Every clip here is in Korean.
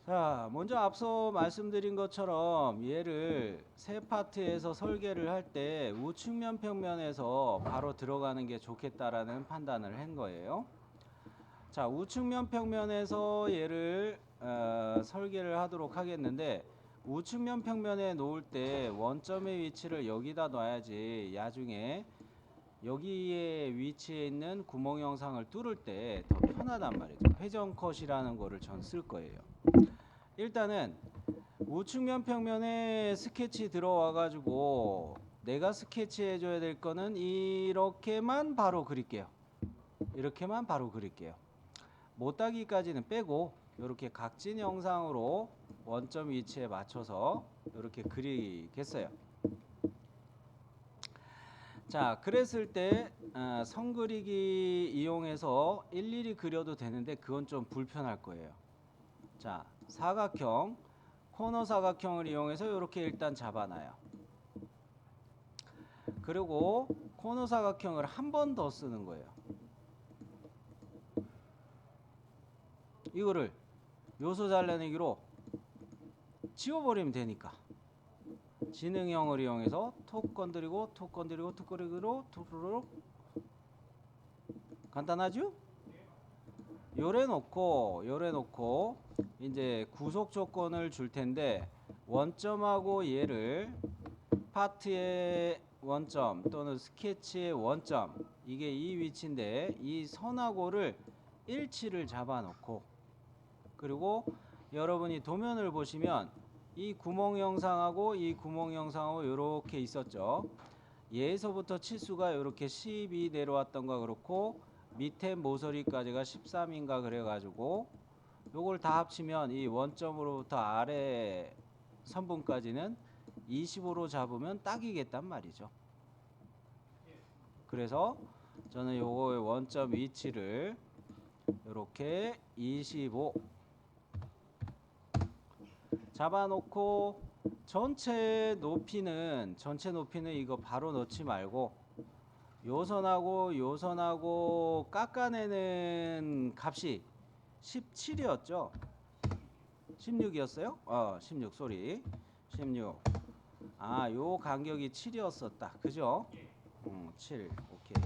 자, 먼저 앞서 말씀드린 것처럼 얘를 세 파트에서 설계를 할 때 우측면 평면에서 바로 들어가는 게 좋겠다라는 판단을 한 거예요. 자, 우측면 평면에서 얘를 설계를 하도록 하겠는데, 우측면 평면에 놓을 때 원점의 위치를 여기다 놔야지 나중에 여기에 위치해 있는 구멍 영상을 뚫을 때 더 편하단 말이죠. 회전 컷이라는 거를 전 쓸 거예요. 일단은 우측면 평면에 스케치 들어와 가지고 내가 스케치해 줘야 될 거는 이렇게만 바로 그릴게요. 이렇게만 바로 그릴게요. 못따기까지는 빼고 이렇게 각진 영상으로 원점 위치에 맞춰서 이렇게 그리겠어요. 자, 그랬을 때 선 그리기 이용해서 일일이 그려도 되는데 그건 좀 불편할 거예요. 자, 사각형, 코너 사각형을 이용해서 이렇게 일단 잡아놔요. 그리고 코너 사각형을 한 번 더 쓰는 거예요. 이거를 요소 잘라내기로 지워버리면 되니까. 지능형을 이용해서 톡 건드리고 톡 건드리고 톡 건드리고 톡 간단하죠? 요래 놓고 이제 구속 조건을 줄 텐데 원점하고 얘를 파트의 원점 또는 스케치의 원점, 이게 이 위치인데 이 선하고를 일치를 잡아 놓고, 그리고 여러분이 도면을 보시면 이 구멍 영상하고 이 구멍 영상하고 이렇게 있었죠. 얘에서부터 치수가 이렇게 12 내려왔던 거 그렇고 밑에 모서리까지가 13인가 그래가지고 요걸 다 합치면 이 원점으로부터 아래 선분까지는 25로 잡으면 딱이겠단 말이죠. 그래서 저는 요거의 원점 위치를 이렇게 25 잡아놓고 전체 높이는 이거 바로 넣지 말고 요선하고 깎아내는 값이 17이었죠. 16이었어요? 16 쏘리 16. 요 간격이 7이었었다. 그죠? 7. 오케이.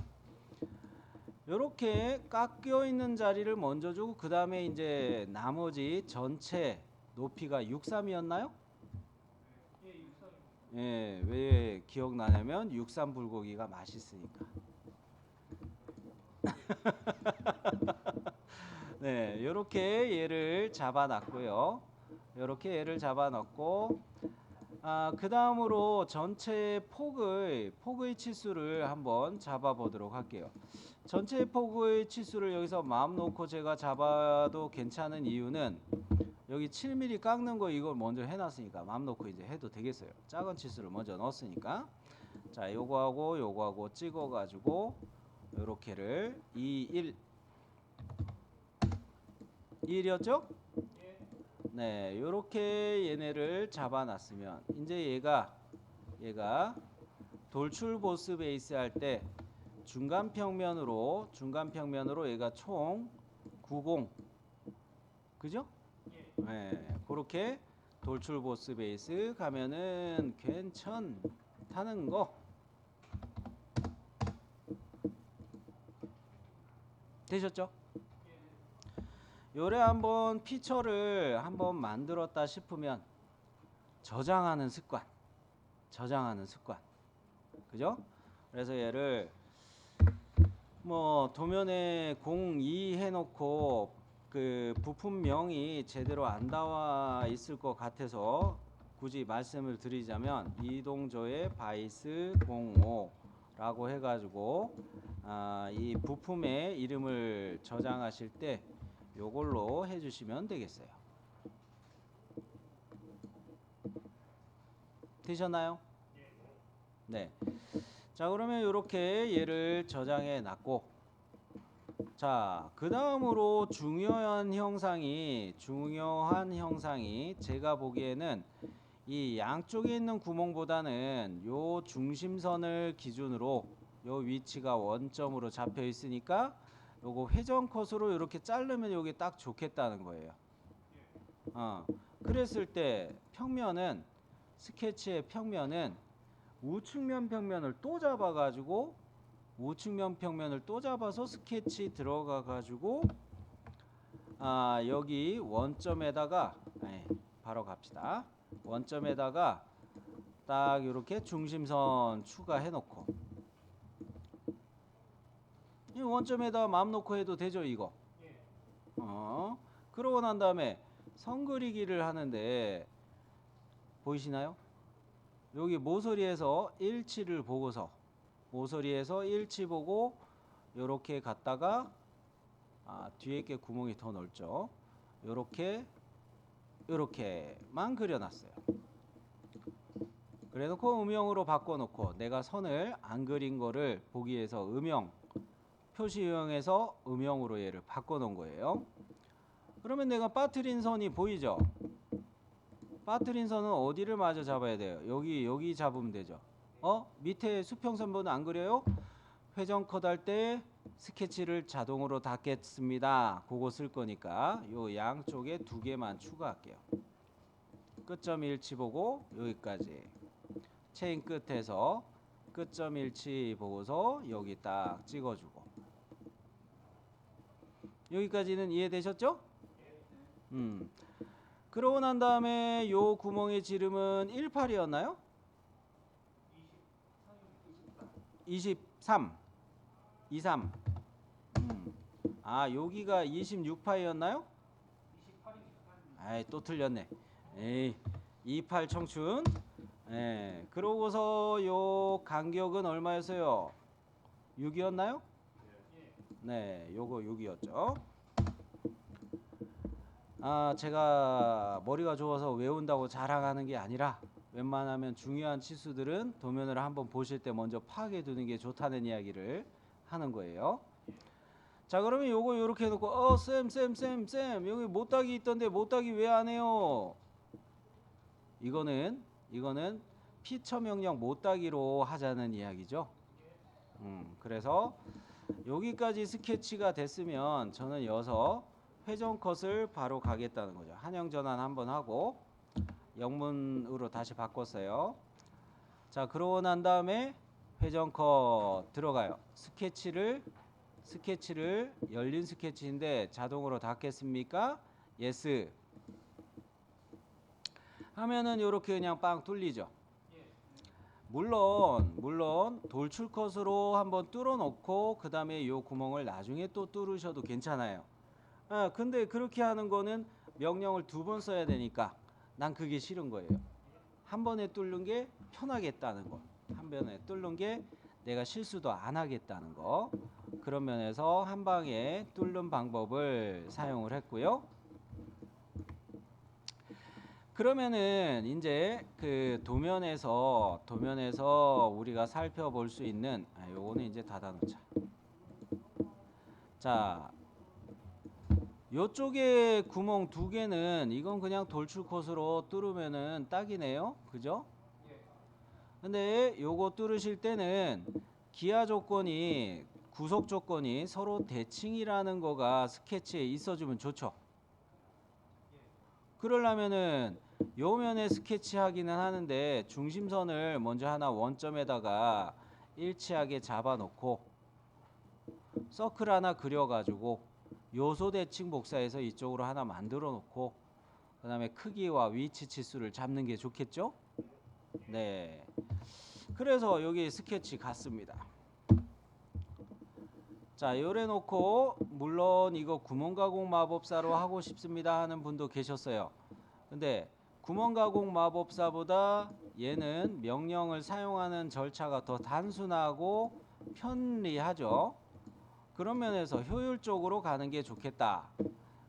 요렇게 깎여 있는 자리를 먼저 주고 그 다음에 이제 나머지 전체 높이가 63이었나요? 예, 왜 기억나냐면 63 불고기가 맛있으니까. 네, 요렇게 얘를 잡아놨고요. 요렇게 얘를 잡아놨고, 그 다음으로 전체 폭의 치수를 한번 잡아보도록 할게요. 전체 폭의 치수를 여기서 마음 놓고 제가 잡아도 괜찮은 이유는 여기 7mm 깎는 거 이걸 먼저 해놨으니까 마음 놓고 이제 해도 되겠어요. 작은 치수를 먼저 넣었으니까. 자, 요거하고 찍어가지고 요렇게를 2, 1이었죠? 네, 요렇게 얘네를 잡아놨으면 이제 얘가 돌출 보스 베이스 할 때 중간 평면으로 얘가 총 90, 그죠? 네, 그렇게 돌출 보스 베이스 가면은 괜찮다는 거 되셨죠? 요래 한번 피처를 한번 만들었다 싶으면 저장하는 습관, 그죠? 그래서 얘를 뭐 도면에 02 해놓고 그 부품명이 제대로 안 나와 있을 것 같아서 굳이 말씀을 드리자면 이동조의 바이스 05라고 해가지고 이 부품의 이름을 저장하실 때 요걸로 해주시면 되겠어요. 되셨나요? 네. 자, 그러면 이렇게 얘를 저장해 놨고, 자, 그 다음으로 중요한 형상이 제가 보기에는 이 양쪽에 있는 구멍보다는 요 중심선을 기준으로 요 위치가 원점으로 잡혀 있으니까 요거 회전 컷으로 이렇게 자르면 여기 딱 좋겠다는 거예요. 그랬을 때 평면은 스케치의 평면은 우측면 평면을 또 잡아가지고 우측면 평면을 또 잡아서 스케치 들어가가지고 여기 원점에다가 바로 갑시다. 원점에다가 딱 이렇게 중심선 추가해 놓고 이 원점에다 마음 놓고 해도 되죠 이거. 그러고 난 다음에 선 그리기를 하는데 보이시나요? 여기 모서리에서 일치를 보고서 모서리에서 일치 보고 요렇게 갔다가 뒤에 게 구멍이 더 넓죠. 요렇게만 그려놨어요. 그래놓고 음영으로 바꿔놓고 내가 선을 안 그린 거를 보기 위해서 음영 표시유형에서 음영으로 얘를 바꿔놓은 거예요. 그러면 내가 빠뜨린 선이 보이죠? 빠뜨린 선은 어디를 마저 잡아야 돼요? 여기 잡으면 되죠. 밑에 수평선보는 안 그려요? 회전 컷 할 때 스케치를 자동으로 닫겠습니다. 그거 쓸 거니까 요 양쪽에 두 개만 추가할게요. 끝점 일치 보고 여기까지 체인 끝에서 끝점 일치 보고서 여기 딱 찍어주고 여기까지는 이해되셨죠? 그러고 난 다음에 요 구멍의 지름은 18이었나요? 23 여기가 26파이였나요? 또 틀렸네. 28 청춘. 그러고서 요 간격은 얼마였어요? 6이었나요? 네, 요거 6이었죠. 제가 머리가 좋아서 외운다고 자랑하는 게 아니라 웬만하면 중요한 치수들은 도면을 한번 보실 때 먼저 파악해 두는 게 좋다는 이야기를 하는 거예요. 자, 그러면 요거 요렇게 해놓고 쌤 여기 못따기 있던데 못따기 왜 안 해요? 이거는 피처 명령 못따기로 하자는 이야기죠. 그래서 여기까지 스케치가 됐으면 저는 여기서 회전 컷을 바로 가겠다는 거죠. 한형 전환 한번 하고 영문으로 다시 바꿨어요. 자, 그러고 난 다음에 회전 컷 들어가요. 스케치를 열린 스케치인데 자동으로 닫겠습니까? 예스. 하면은 이렇게 그냥 빵 뚫리죠. 물론 돌출 컷으로 한번 뚫어 놓고 그 다음에 이 구멍을 나중에 또 뚫으셔도 괜찮아요. 근데 그렇게 하는 거는 명령을 두 번 써야 되니까 난 그게 싫은 거예요. 한 번에 뚫는 게 편하겠다는 거. 한 번에 뚫는 게 내가 실수도 안 하겠다는 거. 그런 면에서 한 방에 뚫는 방법을 사용을 했고요. 그러면은 이제 그 도면에서 우리가 살펴볼 수 있는 요거는 이제 닫아놓자. 자, 요쪽에 구멍 두 개는 이건 그냥 돌출 컷으로 뚫으면은 딱이네요. 그죠? 근데 요거 뚫으실 때는 기하 조건이 구속 조건이 서로 대칭이라는 거가 스케치에 있어주면 좋죠. 그러려면은 요 면에 스케치하기는 하는데 중심선을 먼저 하나 원점에다가 일치하게 잡아놓고 서클 하나 그려가지고 요소 대칭 복사해서 이쪽으로 하나 만들어 놓고 그 다음에 크기와 위치 치수를 잡는 게 좋겠죠? 네. 그래서 여기 스케치 같습니다. 자, 요래 놓고 물론 이거 구멍 가공 마법사로 하고 싶습니다 하는 분도 계셨어요. 근데 구멍 가공 마법사보다 얘는 명령을 사용하는 절차가 더 단순하고 편리하죠. 그런 면에서 효율적으로 가는 게 좋겠다.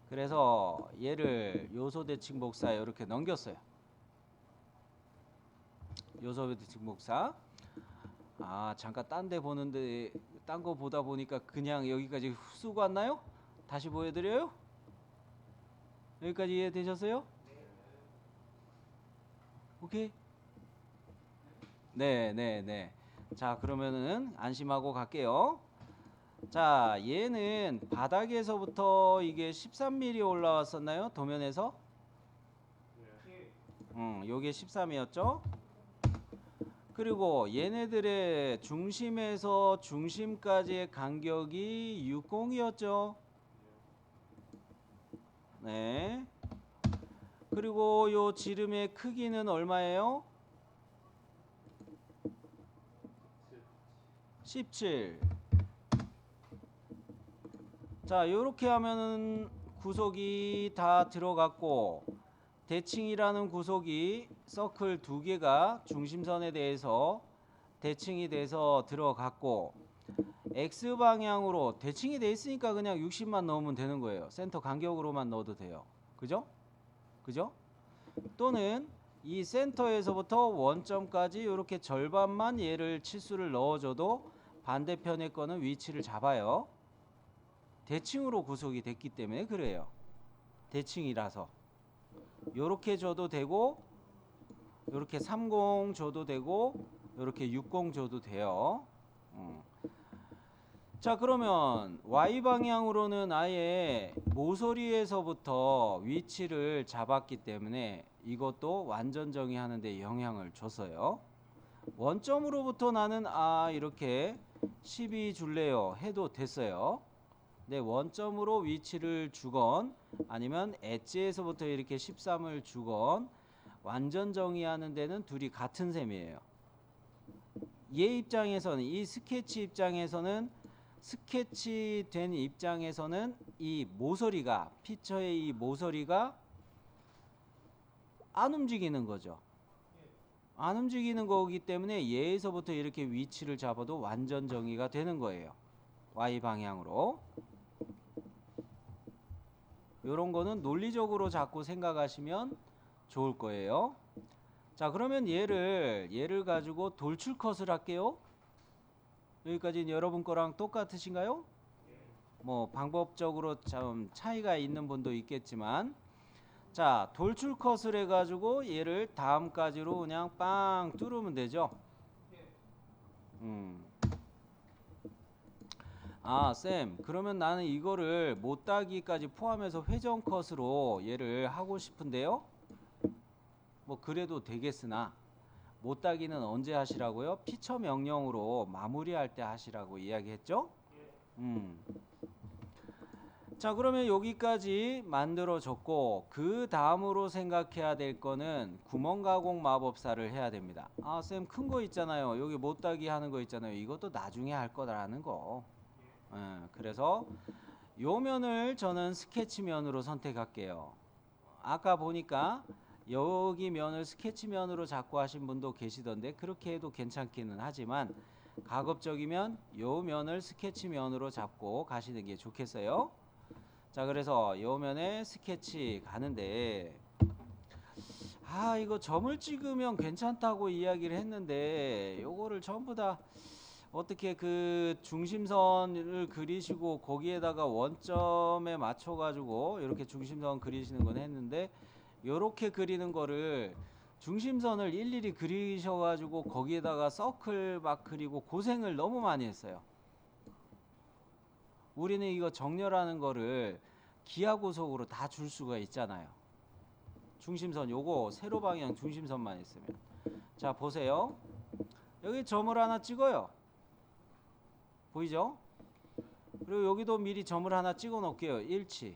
그래서 얘를 요소 대칭 복사에 이렇게 넘겼어요. 요소 대칭 복사. 잠깐 딴 데 보는데 딴 거 보다 보니까 그냥 여기까지 쑥 왔나요? 다시 보여드려요? 여기까지 이해되셨어요? 오케이? 네. 자, 그러면은 안심하고 갈게요. 자, 얘는 바닥에서부터 이게 13mm 올라왔었나요? 도면에서? 요게 13이었죠? 그리고 얘네들의 중심에서 중심까지의 간격이 60이었죠? 네. 그리고 요 지름의 크기는 얼마예요? 17. 자, 요렇게 하면은 구속이 다 들어갔고, 대칭이라는 구속이 서클 두 개가 중심선에 대해서 대칭이 돼서 들어갔고, X방향으로 대칭이 돼 있으니까 그냥 60만 넣으면 되는 거예요. 센터 간격으로만 넣어도 돼요. 그죠? 그죠? 또는 이 센터에서부터 원점까지 이렇게 절반만 얘를 치수를 넣어줘도 반대편의 거는 위치를 잡아요. 대칭으로 구속이 됐기 때문에 그래요. 대칭이라서 요렇게 줘도 되고, 요렇게 30 줘도 되고, 요렇게 60 줘도 돼요. 자, 그러면 Y방향으로는 아예 모서리에서부터 위치를 잡았기 때문에 이것도 완전 정의하는 데 영향을 줬어요. 원점으로부터 나는 이렇게 12 줄래요 해도 됐어요. 네, 원점으로 위치를 주건 아니면 엣지에서부터 이렇게 13을 주건 완전 정의하는 데는 둘이 같은 셈이에요. 얘 입장에서는, 이 스케치 입장에서는, 스케치된 입장에서는 이 모서리가, 피처의 이 모서리가 안 움직이는 거죠. 안 움직이는 거기 때문에 얘에서부터 이렇게 위치를 잡아도 완전 정의가 되는 거예요. Y 방향으로. 요런 거는 논리적으로 자꾸 생각하시면 좋을 거예요. 자, 그러면 얘를 가지고 돌출 컷을 할게요. 여기까지는 여러분 거랑 똑같으신가요? 뭐 방법적으로 좀 차이가 있는 분도 있겠지만, 자, 돌출 컷을 해가지고 얘를 다음까지로 그냥 빵 뚫으면 되죠. 쌤, 그러면 나는 이거를 못따기까지 포함해서 회전 컷으로 얘를 하고 싶은데요. 뭐 그래도 되겠으나 못따기는 언제 하시라고요? 피처 명령으로 마무리할 때 하시라고 이야기했죠? 자, 그러면 여기까지 만들어졌고, 그 다음으로 생각해야 될 거는 구멍 가공 마법사를 해야 됩니다. 쌤, 큰 거 있잖아요. 여기 못따기 하는 거 있잖아요. 이것도 나중에 할 거라는 거. 그래서 요 면을 저는 스케치 면으로 선택할게요. 아까 보니까 여기 면을 스케치 면으로 잡고 하신 분도 계시던데, 그렇게 해도 괜찮기는 하지만 가급적이면 요 면을 스케치 면으로 잡고 가시는 게 좋겠어요. 자, 그래서 요 면에 스케치 가는데, 이거 점을 찍으면 괜찮다고 이야기를 했는데, 요거를 전부 다 어떻게 그 중심선을 그리시고 거기에다가 원점에 맞춰 가지고 이렇게 중심선 그리시는 건 했는데, 요렇게 그리는 거를 중심선을 일일이 그리셔 가지고 거기에다가 서클 막 그리고 고생을 너무 많이 했어요. 우리는 이거 정렬하는 거를 기하고속으로 다 줄 수가 있잖아요. 중심선 요거 세로 방향 중심선만 있으면. 자, 보세요. 여기 점을 하나 찍어요. 보이죠? 그리고 여기도 미리 점을 하나 찍어 놓을게요. 일치.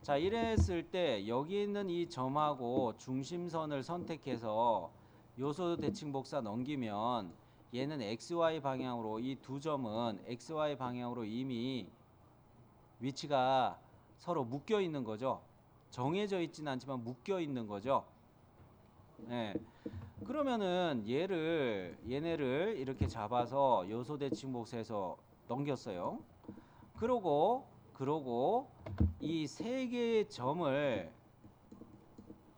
자, 이랬을 때 여기 있는 이 점하고 중심선을 선택해서 요소 대칭 복사 넘기면 얘는 XY 방향으로, 이 두 점은 XY 방향으로 이미 위치가 서로 묶여 있는 거죠. 정해져 있지는 않지만 묶여 있는 거죠. 네. 그러면은 얘네를 이렇게 잡아서 요소 대칭 복사해서 넘겼어요. 그러고 이 세 개의 점을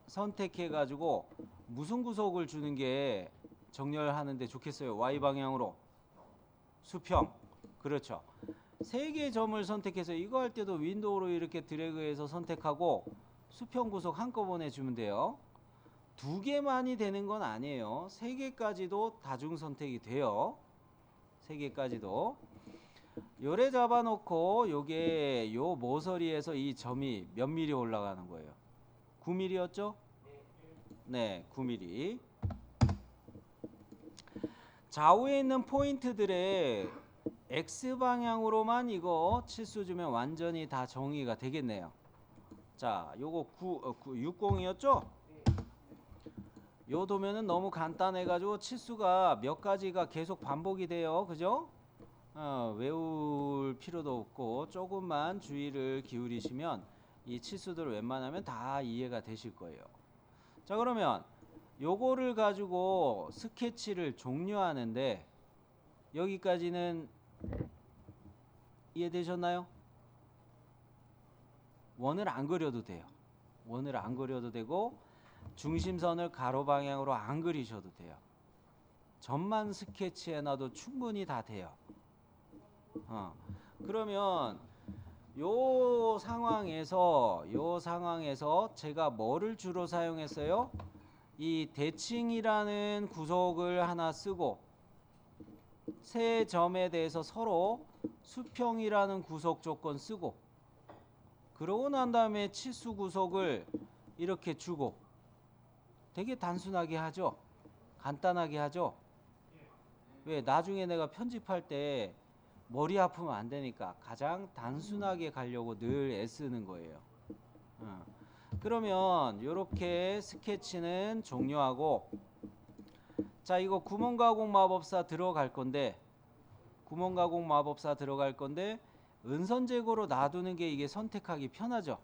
선택해 가지고 무슨 구속을 주는 게 정렬하는데 좋겠어요? Y 방향으로 수평. 그렇죠. 세 개의 점을 선택해서 이거 할 때도 윈도우로 이렇게 드래그해서 선택하고 수평 구속 한꺼번에 주면 돼요. 두 개만이 되는 건 아니에요. 세 개까지도 다중 선택이 돼요. 세 개까지도. 요래 잡아놓고 요게 요 모서리에서 이 점이 몇 미리 올라가는 거예요? 9mm였죠? 네, 9mm. 좌우에 있는 포인트들의 X방향으로만 이거 치수 주면 완전히 다 정의가 되겠네요. 자, 요거 60이었죠? 요 도면은 너무 간단해가지고 치수가 몇 가지가 계속 반복이 돼요. 그죠? 외울 필요도 없고 조금만 주의를 기울이시면 이 치수들 웬만하면 다 이해가 되실 거예요. 자, 그러면 요거를 가지고 스케치를 종료하는데 여기까지는 이해되셨나요? 원을 안 그려도 돼요. 원을 안 그려도 되고 중심선을 가로 방향으로 안 그리셔도 돼요. 점만 스케치해놔도 충분히 다 돼요. 그러면 요 상황에서 제가 뭐를 주로 사용했어요? 이 대칭이라는 구속을 하나 쓰고 세 점에 대해서 서로 수평이라는 구속 조건 쓰고 그러고 난 다음에 치수 구속을 이렇게 주고 되게 단순하게 하죠. 간단하게 하죠. 왜? 나중에 내가 편집할 때 머리 아프면 안 되니까 가장 단순하게 가려고 늘 애쓰는 거예요. 그러면 이렇게 스케치는 종료하고 자, 이거 구멍가공 마법사 들어갈 건데 은선제고로 놔두는 게 이게 선택하기 편하죠.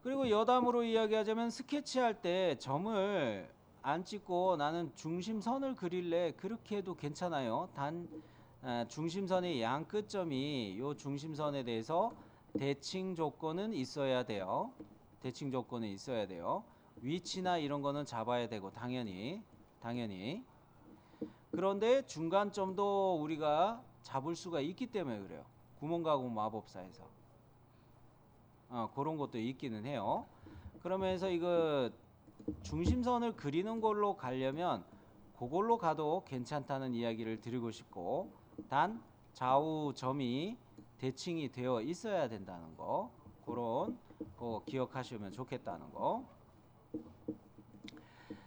그리고 여담으로 이야기하자면 스케치할 때 점을 안 찍고 나는 중심선을 그릴래 그렇게 해도 괜찮아요. 단 중심선의 양 끝점이 요 중심선에 대해서 대칭 조건은 있어야 돼요. 위치나 이런 거는 잡아야 되고 당연히. 그런데 중간점도 우리가 잡을 수가 있기 때문에 그래요. 구멍가공 마법사에서. 그런 것도 있기는 해요. 그러면서 이거 중심선을 그리는 걸로 가려면 그걸로 가도 괜찮다는 이야기를 드리고 싶고 단 좌우 점이 대칭이 되어 있어야 된다는 거 그런 거 기억하시면 좋겠다는 거.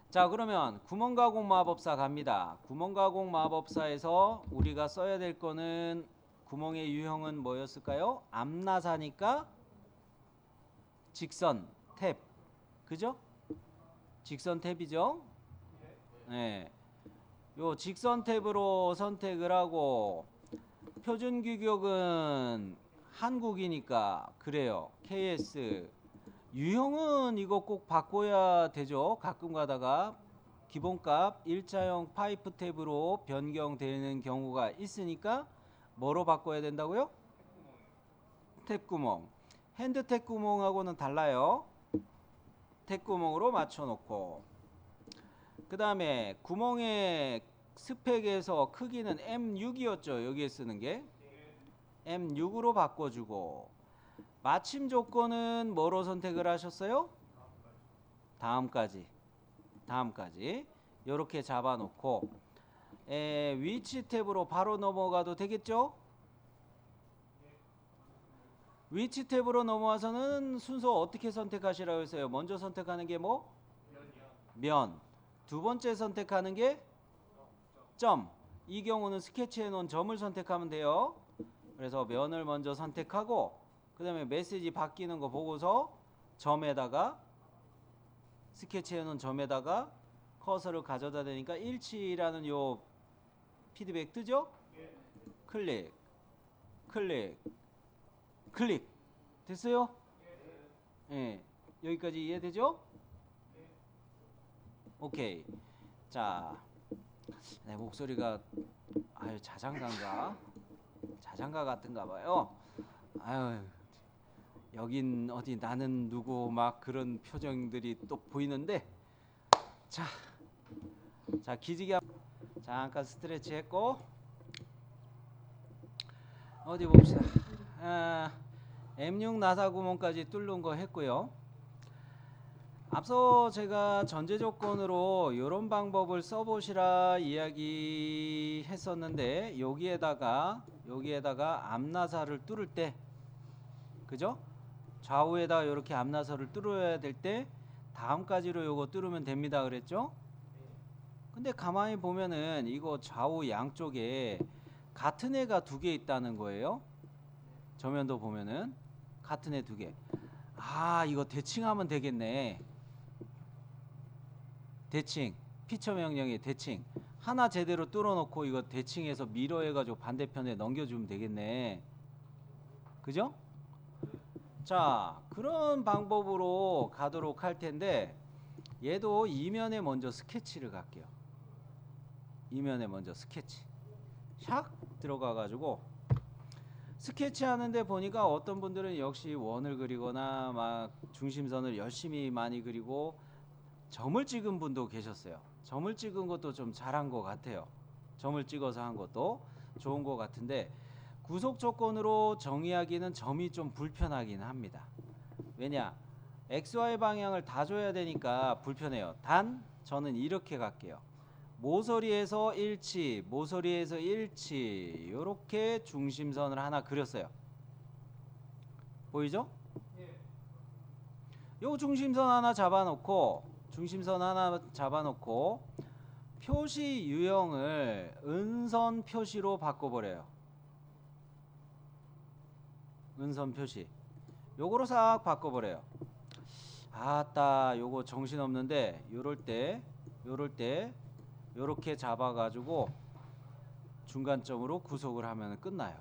자, 그러면 구멍가공 마법사 갑니다. 구멍가공 마법사에서 우리가 써야 될 거는 구멍의 유형은 뭐였을까요? 암나사니까 직선 탭. 그죠? 직선 탭이죠? 네. 요 직선 탭으로 선택을 하고 표준 규격은 한국이니까 그래요. KS. 유형은 이거 꼭 바꿔야 되죠. 가끔 가다가 기본값 일자형 파이프 탭으로 변경되는 경우가 있으니까 뭐로 바꿔야 된다고요? 탭구멍. 핸드 탭구멍하고는 달라요. 탭구멍으로 맞춰놓고 그 다음에 구멍의 스펙에서 크기는 M6이었죠. 여기에 쓰는 게 M6으로 바꿔주고 마침 조건은 뭐로 선택을 하셨어요? 다음까지 이렇게 잡아놓고 위치 탭으로 바로 넘어가도 되겠죠? 위치 탭으로 넘어와서는 순서 어떻게 선택하시라고 했어요? 먼저 선택하는 게 뭐? 면. 두 번째 선택하는 게 점. 이 경우는 스케치해 놓은 점을 선택하면 돼요. 그래서 면을 먼저 선택하고 그 다음에 메시지 바뀌는 거 보고서 점에다가 스케치해 놓은 점에다가 커서를 가져다 대니까 일치라는 요 피드백 뜨죠? 클릭 됐어요? 예. 여기까지 이해되죠? 오케이. 자, 내 목소리가 자장가 같은가 봐요. 여긴 어디 나는 누구 막 그런 표정들이 또 보이는데 자 기지개 잠깐 스트레치 했고 어디 봅시다. M6 나사 구멍까지 뚫는 거 했고요. 앞서 제가 전제 조건으로 이런 방법을 써보시라 이야기 했었는데 여기에다가 앞나사를 뚫을 때 그죠? 좌우에다가 이렇게 앞나서를 뚫어야 될 때 다음까지로 요거 뚫으면 됩니다 그랬죠? 근데 가만히 보면은 이거 좌우 양쪽에 같은 애가 두 개 있다는 거예요. 저면도 보면은 같은 애 두 개. 아, 이거 대칭하면 되겠네. 대칭. 피처 명령의 대칭. 하나 제대로 뚫어놓고 이거 대칭해서 미러해가지고 반대편에 넘겨주면 되겠네. 그죠? 자, 그런 방법으로 가도록 할 텐데 얘도 이면에 먼저 스케치를 갈게요. 이면에 먼저 스케치. 샥 들어가가지고 스케치 하는데 보니까 어떤 분들은 역시 원을 그리거나 막 중심선을 열심히 많이 그리고 점을 찍은 분도 계셨어요. 점을 찍은 것도 좀 잘한 것 같아요. 점을 찍어서 한 것도 좋은 것 같은데 구속 조건으로 정의하기는 점이 좀 불편하긴 합니다. 왜냐? XY 방향을 다 줘야 되니까 불편해요. 단 저는 이렇게 갈게요. 모서리에서 일치, 모서리에서 일치 이렇게 중심선을 하나 그렸어요. 보이죠? 요 중심선 하나 잡아놓고 표시 유형을 은선 표시로 바꿔버려요. 은선 표시 요거로 싹 바꿔버려요. 아따 요거 정신없는데 요럴 때 요렇게 잡아가지고 중간점으로 구속을 하면 끝나요.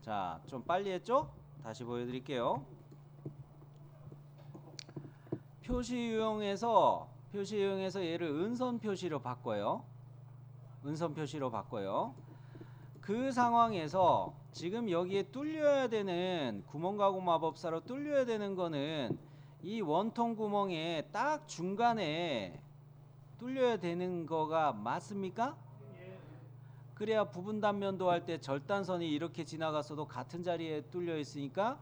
자, 좀 빨리 했죠? 다시 보여드릴게요. 표시 유형에서 얘를 은선 표시로 바꿔요. 은선 표시로 바꿔요. 그 상황에서 지금 여기에 뚫려야 되는 구멍 가공 마법사로 뚫려야 되는 거는 이 원통 구멍에 딱 중간에 뚫려야 되는 거가 맞습니까? 그래야 부분 단면도 할 때 절단선이 이렇게 지나갔어도 같은 자리에 뚫려 있으니까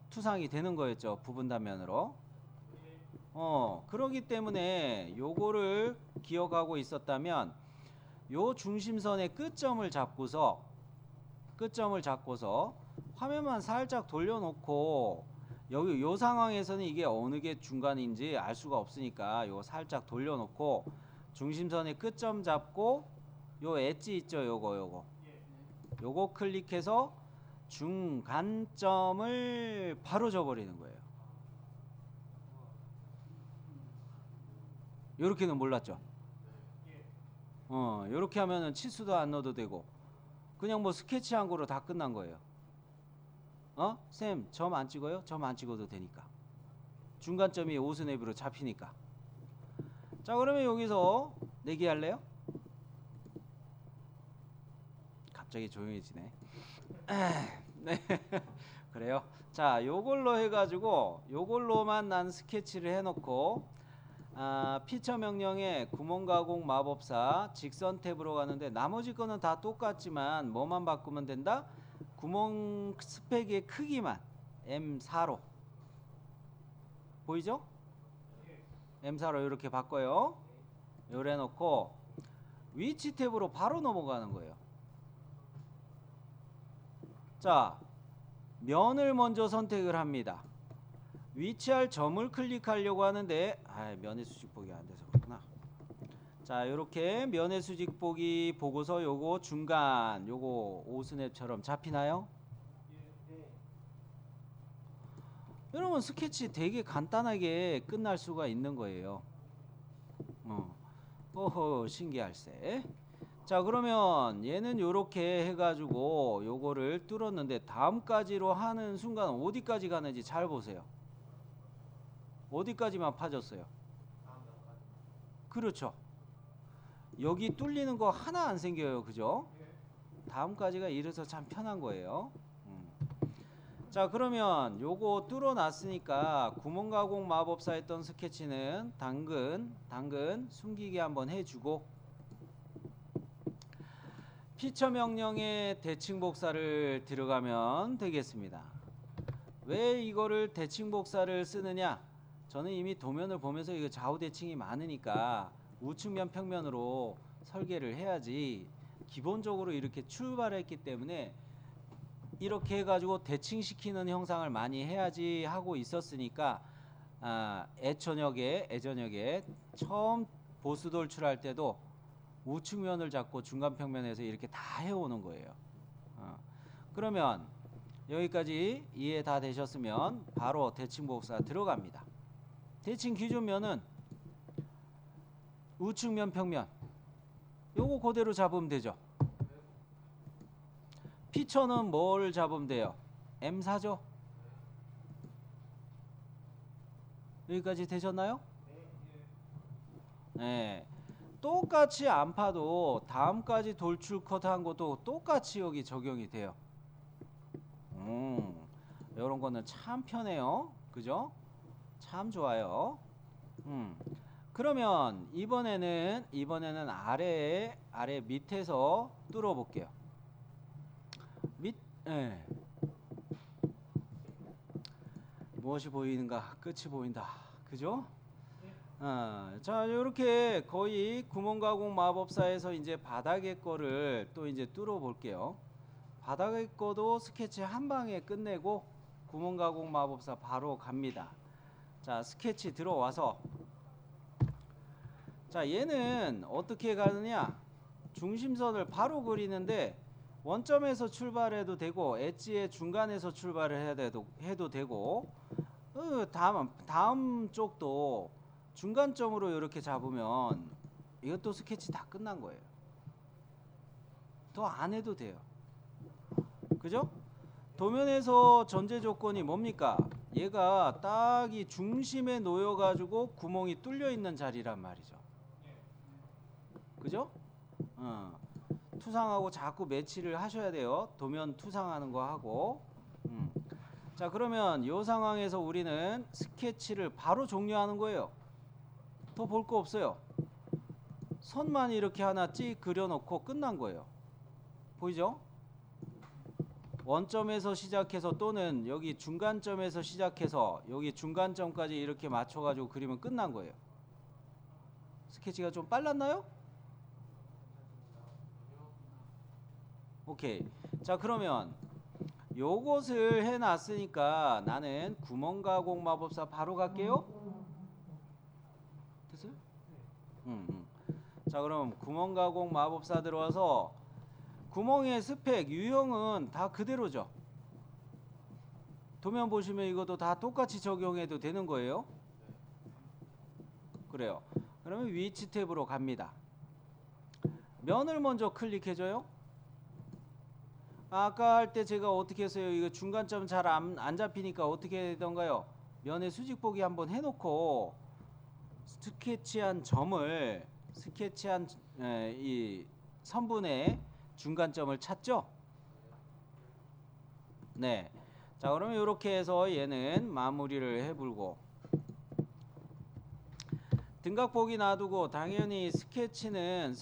투상이 되는 거였죠. 부분 단면으로. 그러기 때문에 요거를 기억하고 있었다면 요 중심선의 끝점을 잡고서 화면만 살짝 돌려놓고 여기 요 상황에서는 이게 어느 게 중간인지 알 수가 없으니까 요 살짝 돌려놓고 중심선의 끝점 잡고 요 엣지 있죠? 요거 클릭해서 중간점을 바로 줘버리는 거예요. 요렇게는 몰랐죠? 요렇게 하면은 치수도 안 넣어도 되고 그냥 뭐 스케치한 거로 다 끝난 거예요. 쌤, 점 안 찍어요? 점 안 찍어도 되니까. 중간점이 오스냅으로 잡히니까. 자, 그러면 여기서 내기 할래요? 갑자기 조용해지네. 네. 그래요. 자, 요걸로 해가지고 요걸로만 난 스케치를 해놓고 피처 명령에 구멍 가공 마법사 직선 탭으로 가는데 나머지 거는 다 똑같지만 뭐만 바꾸면 된다? 구멍 스펙의 크기만 M4로 보이죠? M4로 이렇게 바꿔요. 요래 놓고 위치 탭으로 바로 넘어가는 거예요. 자, 면을 먼저 선택을 합니다. 위치할 점을 클릭하려고 하는데 면의 수직보기 안 돼서 그렇구나. 자, 요렇게 면의 수직보기 보고서 요거 중간 요거 오스냅처럼 잡히나요? 여러분 스케치 되게 간단하게 끝날 수가 있는 거예요. 오호 신기할세. 자, 그러면 얘는 요렇게 해가지고 요거를 뚫었는데 다음까지로 하는 순간 어디까지 가는지 잘 보세요. 어디까지만 파졌어요? 그렇죠. 여기 뚫리는 거 하나 안 생겨요. 그죠? 다음까지가 이래서 참 편한 거예요. 자, 그러면 요거 뚫어놨으니까 구멍 가공 마법사 했던 스케치는 당근 숨기게 한번 해주고 피처 명령에 대칭 복사를 들어가면 되겠습니다. 왜 이거를 대칭 복사를 쓰느냐? 저는 이미 도면을 보면서 이거 좌우 대칭이 많으니까 우측면 평면으로 설계를 해야지 기본적으로 이렇게 출발했기 때문에 이렇게 해가지고 대칭시키는 형상을 많이 해야지 하고 있었으니까 애저녁에 처음 보수 돌출할 때도 우측면을 잡고 중간평면에서 이렇게 다 해오는 거예요. 그러면 여기까지 이해 다 되셨으면 바로 대칭복사 들어갑니다. 대칭 기준면은 우측면 평면 요거 그대로 잡으면 되죠. 피처는 뭘 잡으면 돼요? M4죠? 여기까지 되셨나요? 네. 똑같이 안 파도 다음까지 돌출 컷 한 것도 똑같이 여기 적용이 돼요. 이런 거는 참 편해요. 그죠? 참 좋아요. 그러면 이번에는 아래 밑에서 뚫어 볼게요. 예. 무엇이 보이는가? 끝이 보인다. 그죠? 자, 이렇게 거의 구멍가공 마법사에서 이제 바닥의 거를 또 이제 뚫어 볼게요. 바닥의 거도 스케치 한 방에 끝내고 구멍가공 마법사 바로 갑니다. 자, 스케치 들어와서 자, 얘는 어떻게 가느냐? 중심선을 바로 그리는데 원점에서 출발해도 되고 엣지의 중간에서 출발을 해도 되고 다음 쪽도 중간점으로 이렇게 잡으면 이것도 스케치 다 끝난 거예요. 더 안 해도 돼요. 그죠? 도면에서 전제 조건이 뭡니까? 얘가 딱 이 중심에 놓여 가지고 구멍이 뚫려 있는 자리란 말이죠. 그죠? 투상하고 자꾸 매치를 하셔야 돼요. 도면 투상하는 거 하고. 자, 그러면 이 상황에서 우리는 스케치를 바로 종료하는 거예요. 더 볼 거 없어요. 선만 이렇게 하나 찍 그려놓고 끝난 거예요. 보이죠? 원점에서 시작해서 또는 여기 중간점에서 시작해서 여기 중간점까지 이렇게 맞춰가지고 그리면 끝난 거예요. 스케치가 좀 빨랐나요? 오케이. 자, 그러면 요것을 해놨으니까 나는 구멍가공 마법사 바로 갈게요. 됐어요? 자, 그럼 구멍가공 마법사 들어와서 구멍의 스펙 유형은 다 그대로죠. 도면 보시면 이것도 다 똑같이 적용해도 되는 거예요. 그래요. 그러면 위치 탭으로 갑니다. 면을 먼저 클릭해줘요. 아까 할 때 제가 어떻게 했어요? 이거 중간점 잘 안 잡히니까 어떻게 되던가요? 면의 수직 보기 한번 해놓고 스케치한 점을 이 선분의 중간점을 찾죠? 네. 자, 그러면 이렇게 해서 얘는 마무리를 해불고 등각 보기 놔두고 당연히 스케치는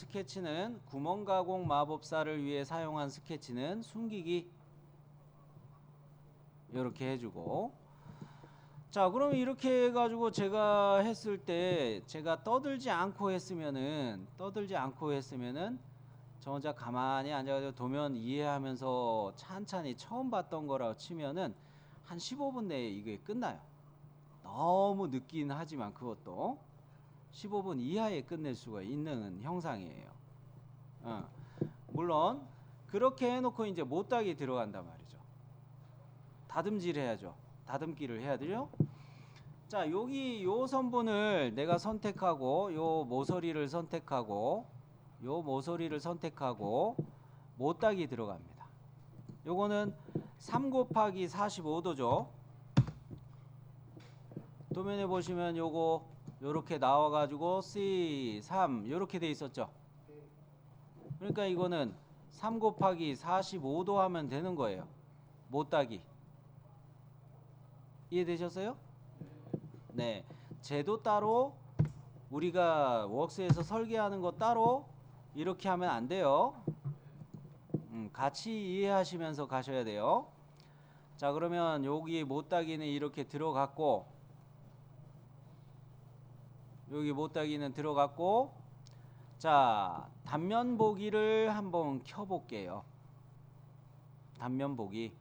구멍가공 마법사를 위해 사용한 스케치는 숨기기 이렇게 해주고 자, 그럼 이렇게 해가지고 제가 했을 때 제가 떠들지 않고 했으면은 저 혼자 가만히 앉아가지고 도면 이해하면서 찬찬히 처음 봤던 거라고 치면은 한 15분 내에 이게 끝나요. 너무 늦긴 하지만 그것도 15분 이하에 끝낼 수가 있는 형상이에요. 물론 그렇게 해놓고 이제 못다기 들어간단 말이죠. 다듬질 해야죠. 다듬기를 해야 되죠. 자, 여기 요 선분을 내가 선택하고 요 모서리를 선택하고 못다기 들어갑니다. 요거는 3 곱하기 45도죠. 도면에 보시면 요거 요렇게 나와가지고 C3 요렇게 돼 있었죠. 그러니까 이거는 3 곱하기 45도 하면 되는 거예요. 못다기. 이해되셨어요? 네. 제도 따로 우리가 웍스에서 설계하는 거 따로 이렇게 하면 안 돼요. 같이 이해하시면서 가셔야 돼요. 자, 그러면 여기 못다기는 이렇게 들어갔고 여기 못다기는 들어갔고 자, 단면 보기를 한번 켜볼게요. 단면 보기.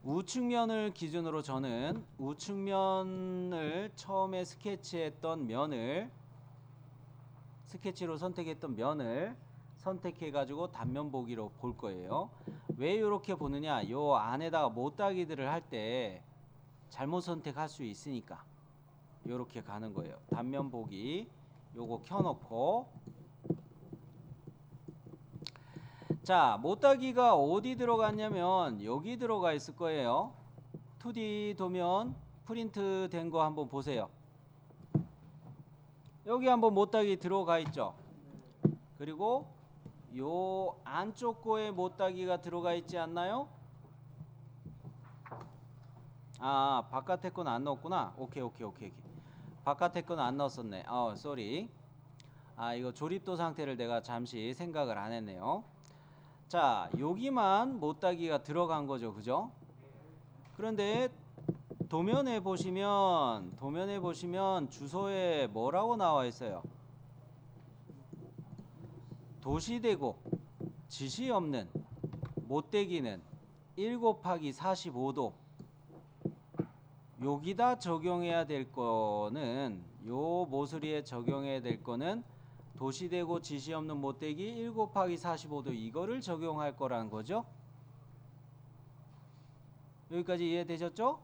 우측면을 기준으로 저는 우측면을 처음에 스케치했던 면을 스케치로 선택했던 면을 선택해 가지고 단면 보기로 볼 거예요. 왜 이렇게 보느냐? 요 안에다가 못따기들을 할 때 잘못 선택할 수 있으니까 요렇게 가는 거예요. 단면 보기 요거 켜놓고, 자, 못따기가 어디 들어갔냐면 여기 들어가 있을 거예요. 2D 도면 프린트 된 거 한번 보세요. 여기 한번 못따기 들어가 있죠. 그리고 요 안쪽 거에 못따기가 들어가 있지 않나요? 아, 바깥에 건 안 넣었구나. 오케이. 바깥에 건 안 넣었었네. 쏘리. 이거 조립도 상태를 내가 잠시 생각을 안 했네요. 자, 여기만 못따기가 들어간 거죠. 그죠? 그런데 도면에 보시면 주소에 뭐라고 나와 있어요? 도시되고 지시 없는 못되기는 1 곱하기 45도. 여기다 적용해야 될 거는, 요 모서리에 적용해야 될 거는 도시되고 지시 없는 못되기 1 곱하기 45도 이거를 적용할 거라는 거죠. 여기까지 이해되셨죠?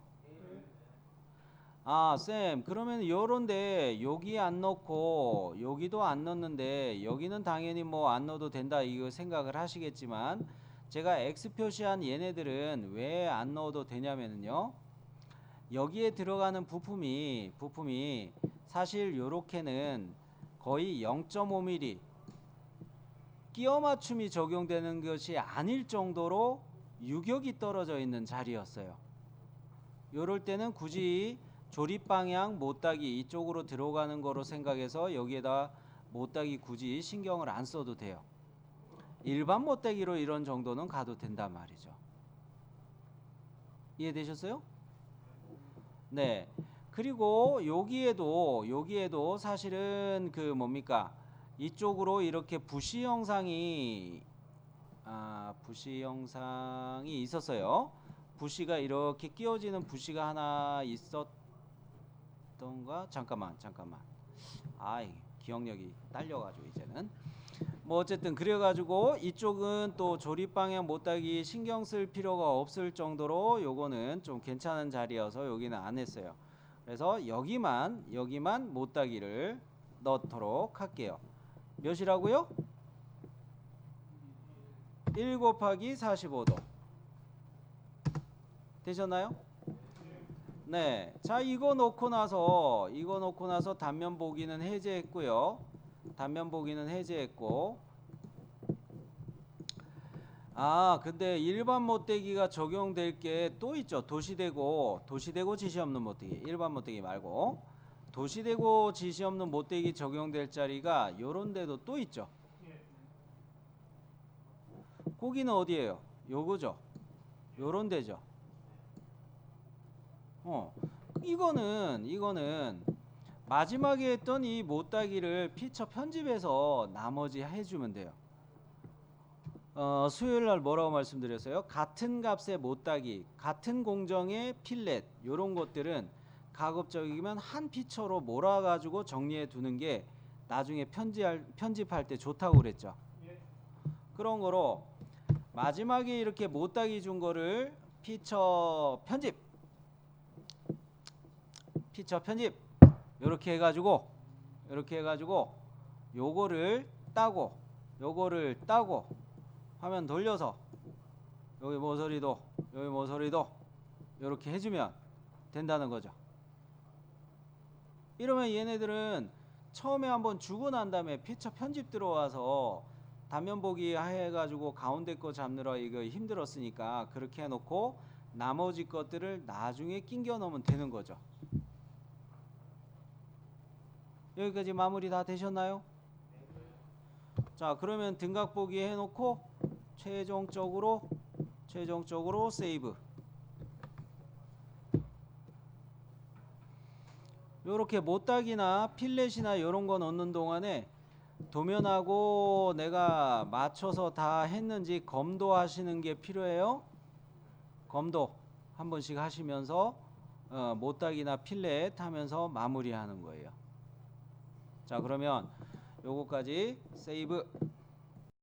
쌤, 그러면 요런데 여기 안 넣고 여기도 안 넣는데 여기는 당연히 뭐 안 넣어도 된다 이거 생각을 하시겠지만, 제가 X 표시한 얘네들은 왜 안 넣어도 되냐면요, 여기에 들어가는 부품이 사실 요렇게는 거의 0.5mm 끼워 맞춤이 적용되는 것이 아닐 정도로 유격이 떨어져 있는 자리였어요. 요럴 때는 굳이 조립 방향 못따기 이쪽으로 들어가는 거로 생각해서 여기에다 못따기 굳이 신경을 안 써도 돼요. 일반 못따기로 이런 정도는 가도 된단 말이죠. 이해되셨어요? 네. 그리고 여기에도 사실은 그 뭡니까? 이쪽으로 이렇게 부시 형상이 있었어요. 부시가 이렇게 끼워지는 부시가 하나 있었던가? 잠깐만. 기억력이 딸려가지고 이제는. 뭐 어쨌든 그래가지고 이쪽은 또 조립 방향 못따기 신경 쓸 필요가 없을 정도로 요거는 좀 괜찮은 자리여서 여기는 안 했어요. 그래서 여기만 못따기를 넣도록 할게요. 몇이라고요? 1 곱하기 45도. 되셨나요? 네. 자, 이거 놓고 나서 단면 보기는 해제했고요. 근데 일반 못대기가 적용될 게 또 있죠. 도시되고 지시 없는 못대기. 일반 못대기 말고 도시되고 지시 없는 못대기 적용될 자리가 요런 데도 또 있죠. 거기는 어디예요? 요거죠. 요런 데죠. 이거는 마지막에 했던 이 못따기를 피처 편집해서 나머지 해주면 돼요. 수요일날 뭐라고 말씀드렸어요? 같은 값의 못따기, 같은 공정의 필렛, 요런 것들은 가급적이면 한 피처로 몰아가지고 정리해 두는 게 나중에 편집할 때 좋다고 그랬죠. 그런 거로 마지막에 이렇게 못따기 준 거를 피처 편집 이렇게 해가지고 요거를 따고 화면 돌려서 여기 모서리도 이렇게 해주면 된다는 거죠. 이러면 얘네들은 처음에 한번 주고 난 다음에 피처 편집 들어와서 단면 보기 해가지고 가운데 거 잡느라 이거 힘들었으니까 그렇게 해놓고 나머지 것들을 나중에 끼겨 넣으면 되는 거죠. 여기까지 마무리 다 되셨나요? 자, 그러면 등각 보기 해놓고 최종적으로 세이브. 요렇게 못따기나 필렛이나 이런 거 넣는 동안에 도면하고 내가 맞춰서 다 했는지 검도하시는 게 필요해요. 검도 한 번씩 하시면서 못닥이나 필렛 하면서 마무리하는 거예요. 자, 그러면 요거까지 세이브.